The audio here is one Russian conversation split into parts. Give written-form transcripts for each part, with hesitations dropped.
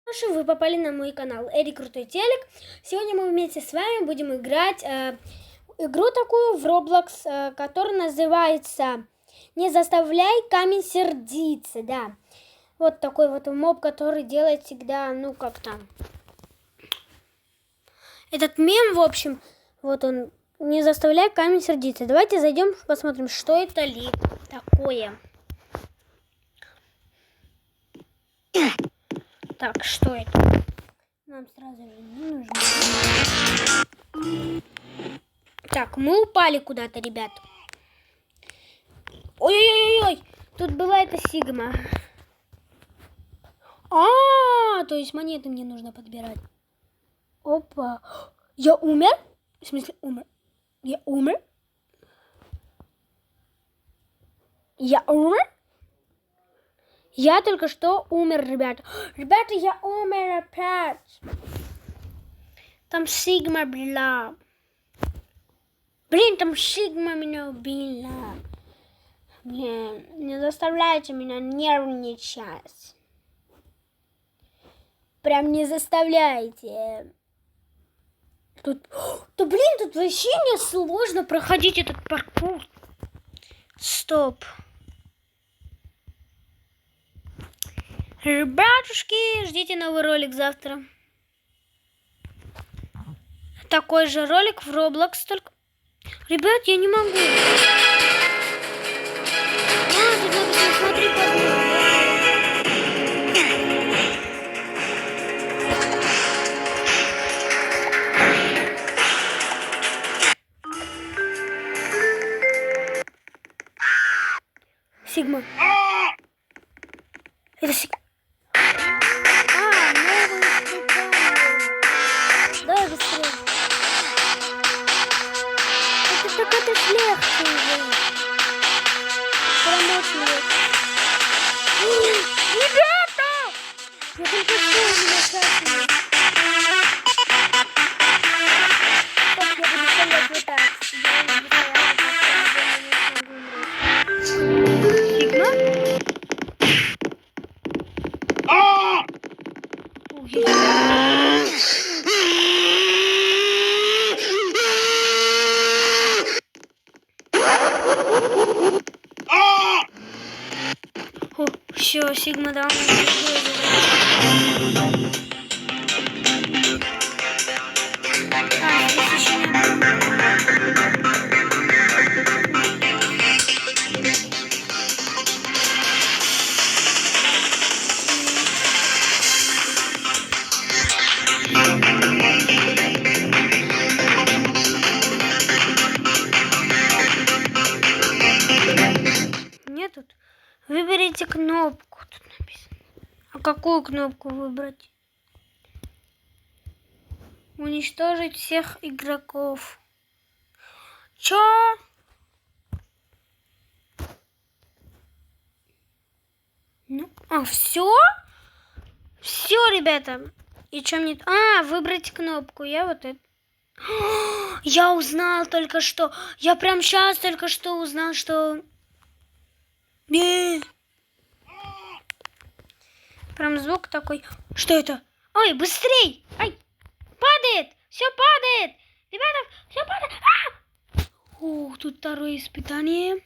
Хорошо, вы попали на мой канал Эри Крутой Телек. Сегодня мы вместе с вами будем играть игру такую в Roblox, которая называется «Не заставляй камень сердиться». Да, вот такой вот моб, который делает всегда, ну как там. Этот мем, в общем, вот он, «Не заставляй камень сердиться». Давайте зайдем, посмотрим, что это ли такое. Так, что это? Нам сразу же не нужно. Так, мы упали куда-то, ребят. Ой-ой-ой-ой, тут была эта Сигма. То есть монеты мне нужно подбирать. Опа. Я умер? В смысле умер? Я умер? Я умер? Я только что умер, ребята. Ребята, я умер опять. Там Сигма была. Блин, там Сигма меня убила. Блин, не заставляйте меня нервничать. Прям не заставляйте. Тут... Да блин, тут вообще не сложно проходить этот паркур. Стоп. Ребятушки, ждите новый ролик завтра. Такой же ролик в Roblox, только... Ребят, я не могу. Тут написано, смотри, Сигма. Это Сигма. Новое испытание. Давай быстрее. Это ж легче уже. Прям очень легче. Ребята! Я только что меня шатнула. Так, я буду стрелять вот так. Сигма? Все, Сигма дал мне. Нет тут. Выберите кнопку, тут написано. А какую кнопку выбрать? Уничтожить всех игроков. Чё? Ну, все? Все, ребята. И что мне... выбрать кнопку. Я вот это... Я узнал только что. Я прям сейчас только что узнал, что... Прям звук такой. Что это? Ой, быстрей! Ай! Падает! Все падает! Ребята, все падает! Тут второе испытание.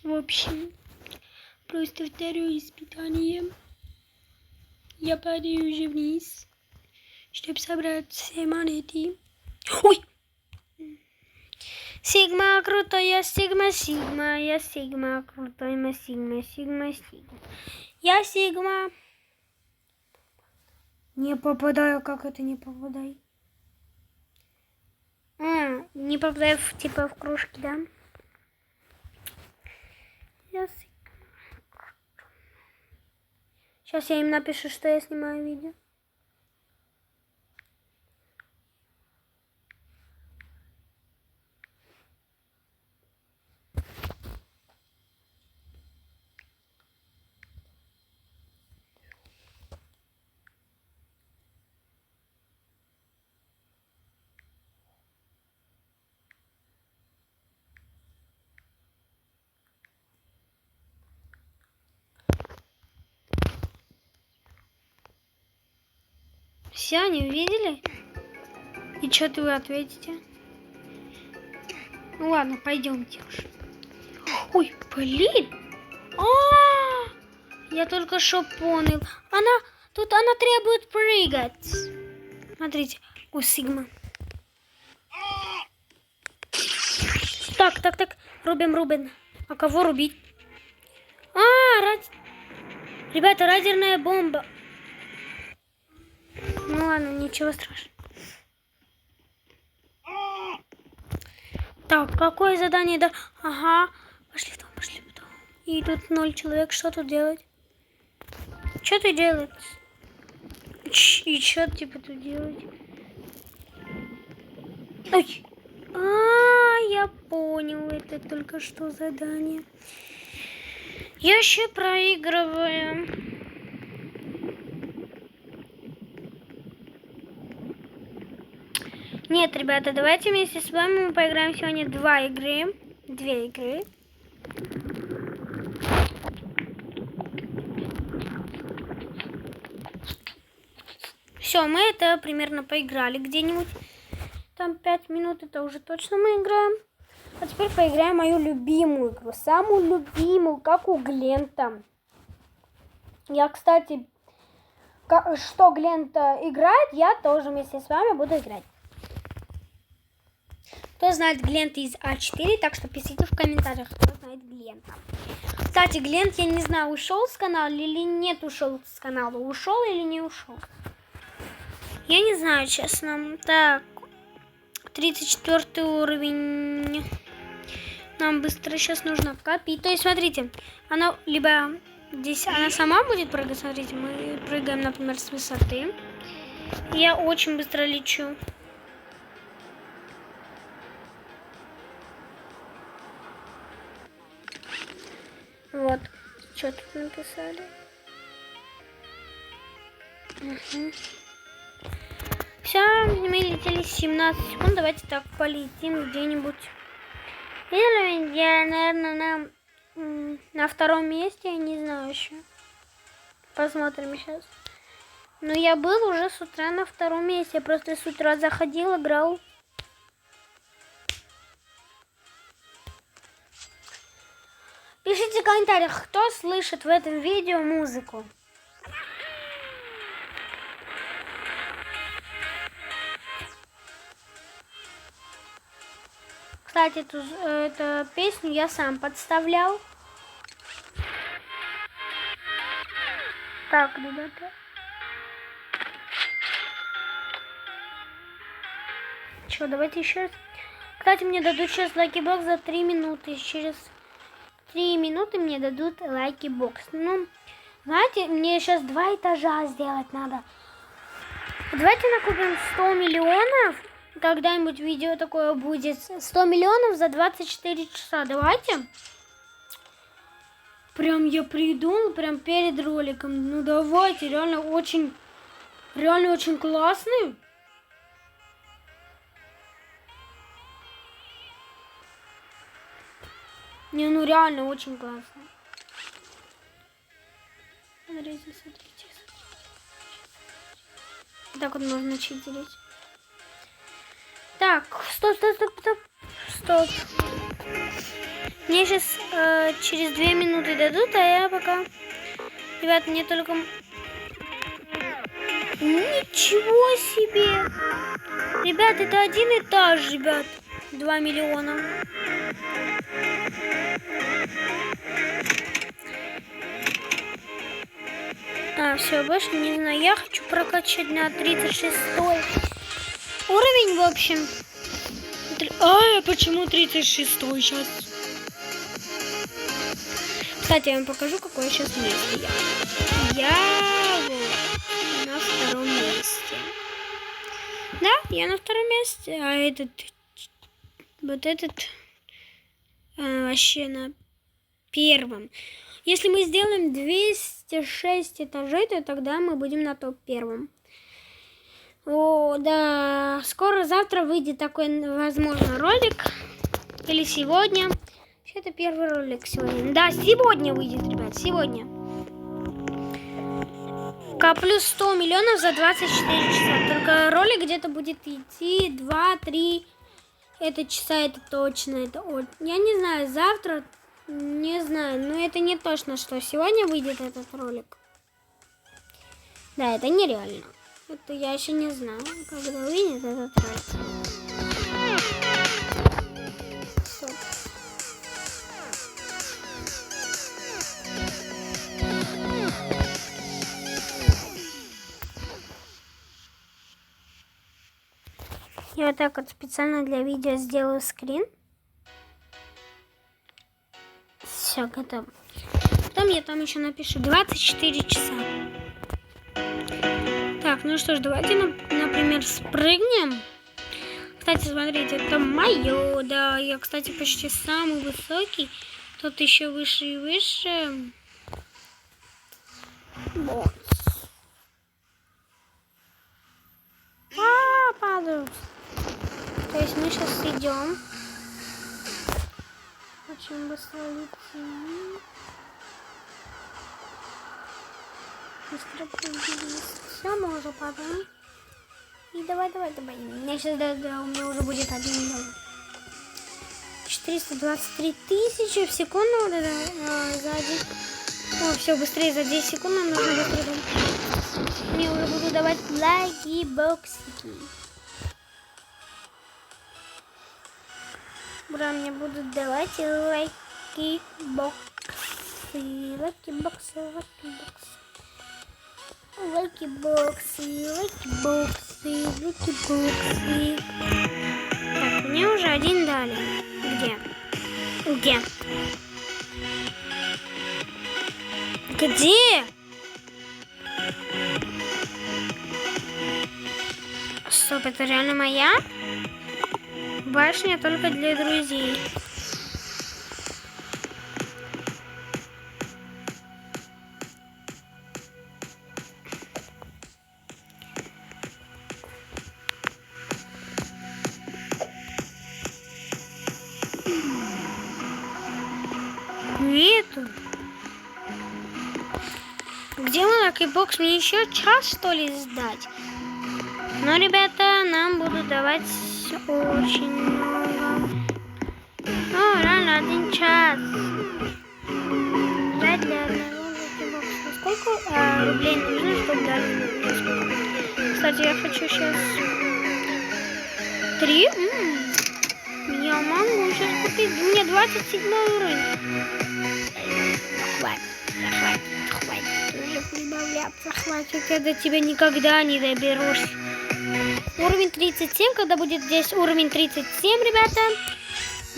В общем, просто второе испытание. Я падаю уже вниз, чтобы собрать все монеты. Ой! Сигма крутой, я Сигма, Сигма, я Сигма крутой, я Сигма, Сигма, Сигма. Я Сигма. Не попадаю, как это не попадаю? Не попадаю типа в кружки, да? Я Сигма. Сейчас я им напишу, что я снимаю видео. Все, не увидели? И что вы ответите? Ну ладно, пойдемте уже. Ой, блин! Я только что понял. Она требует прыгать. Смотрите. О, Сигма. Так. Рубим. А кого рубить? Ребята, радиоактивная бомба. Ну ладно, ничего страшного. Так, какое задание? Да? Ага. Пошли в дом. И тут 0 человек. Что тут делать? Что ты делаешь? И что типа тут делать? Ой. Я понял. Это только что задание. Я еще проигрываю. Нет, ребята, давайте вместе с вами мы поиграем сегодня 2 игры. Все, мы это примерно поиграли где-нибудь. Там 5 минут, это уже точно мы играем. А теперь поиграем мою любимую игру. Самую любимую, как у Глента. Я, кстати, что Глента играет, я тоже вместе с вами буду играть. Кто знает Глента из А4, так что пишите в комментариях, кто знает Глента. Кстати, Глент, я не знаю, ушел с канала или нет ушел с канала. Ушел или не ушел? Я не знаю, честно. Так, 34 уровень. Нам быстро сейчас нужно копить. То есть, смотрите, она либо здесь она сама будет прыгать. Смотрите, мы прыгаем, например, с высоты. Я очень быстро лечу. Вот, что тут написали. Угу. Все, мы летели 17 секунд. Давайте так полетим где-нибудь. Я, наверное, на втором месте, я не знаю еще. Посмотрим сейчас. Но я был уже с утра на втором месте. Я просто с утра заходил, играл. Пишите в комментариях, кто слышит в этом видео музыку. Кстати, эту песню я сам подставлял. Так, ребята. Что, давайте еще раз. Кстати, мне дадут сейчас лайки-бокс за 3 минуты. Через 3 минуты мне дадут лайки-бокс. Ну, знаете, мне сейчас 2 этажа сделать надо. Давайте накупим 100 миллионов. Когда-нибудь видео такое будет. 100 миллионов за 24 часа. Давайте. Прям я придумал, прям перед роликом. Ну давайте, реально очень классный. Не, ну реально очень классно. Смотрите. Так вот можно читерить. Так, стоп. Мне сейчас через 2 минуты дадут, а я пока... Ребят, мне только... Ничего себе! Ребят, это 1 этаж, ребят. 2 миллиона. Все, больше не знаю. Я хочу прокачать на 36-й уровень, в общем. Почему 36-й сейчас? Кстати, я вам покажу, какое сейчас место я. Я вот на втором месте. Да, я на втором месте, а этот вообще на первом. Если мы сделаем 206 этажей, то тогда мы будем на топ-1. О, да, скоро завтра выйдет такой, возможно, ролик. Или сегодня. Это первый ролик сегодня. Да, сегодня выйдет, ребят, сегодня. Коплю 100 миллионов за 24 часа. Только ролик где-то будет идти 2-3. Это часа, это точно. Я не знаю, завтра, не знаю. Но это не точно, что сегодня выйдет этот ролик. Да, это нереально. Это я еще не знаю, когда выйдет этот ролик. Стоп. Я вот так вот специально для видео сделаю скрин. Все, готово. Потом я там еще напишу 24 часа. Так, ну что ж, давайте, например, спрыгнем. Кстати, смотрите, это мое, да. Я, кстати, почти самый высокий. Тут еще выше и выше. Вот. Падают. То есть мы сейчас идем. Очень быстро летим. Быстро прыгнули. Все, мы уже падаем. И давай. Я сейчас, у меня уже будет 1 миллион. 423 тысячи в секунду. Вот это, за 1. О, все, быстрее, за 10 секунд нам нужно быстрее давать. Мне уже буду давать лайки, боксики. Бра, мне будут давать лайки, боксы. Так, мне уже 1 дали. Где? Стоп, это реально моя? Башня только для друзей. Нету. Где мой лакибокс? Мне еще час, что ли, сдать? Но, ребята, нам будут давать очень много. Ну, реально, 1 час. Ждать для одного лакибокса. Сколько рублей нужно, чтобы дать? Кстати, я хочу сейчас 3. Я могу сейчас купить. У меня 27 уровень. Хватит уже прибавляться. Хватит, я до тебя никогда не доберусь. Уровень 37, когда будет здесь уровень 37, ребята,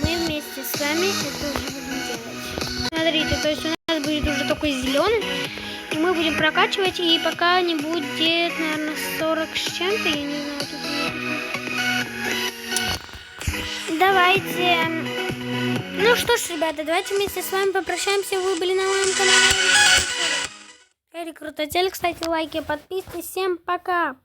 мы вместе с вами это уже будем делать. Смотрите, то есть у нас будет уже такой зеленый, и мы будем прокачивать, и пока не будет, наверное, 40 с чем-то, я не знаю, тут. Давайте. Ну что ж, ребята, давайте вместе с вами попрощаемся. Вы были на моем канале. Эрик Крутотель, кстати, лайки, подписки. Всем пока!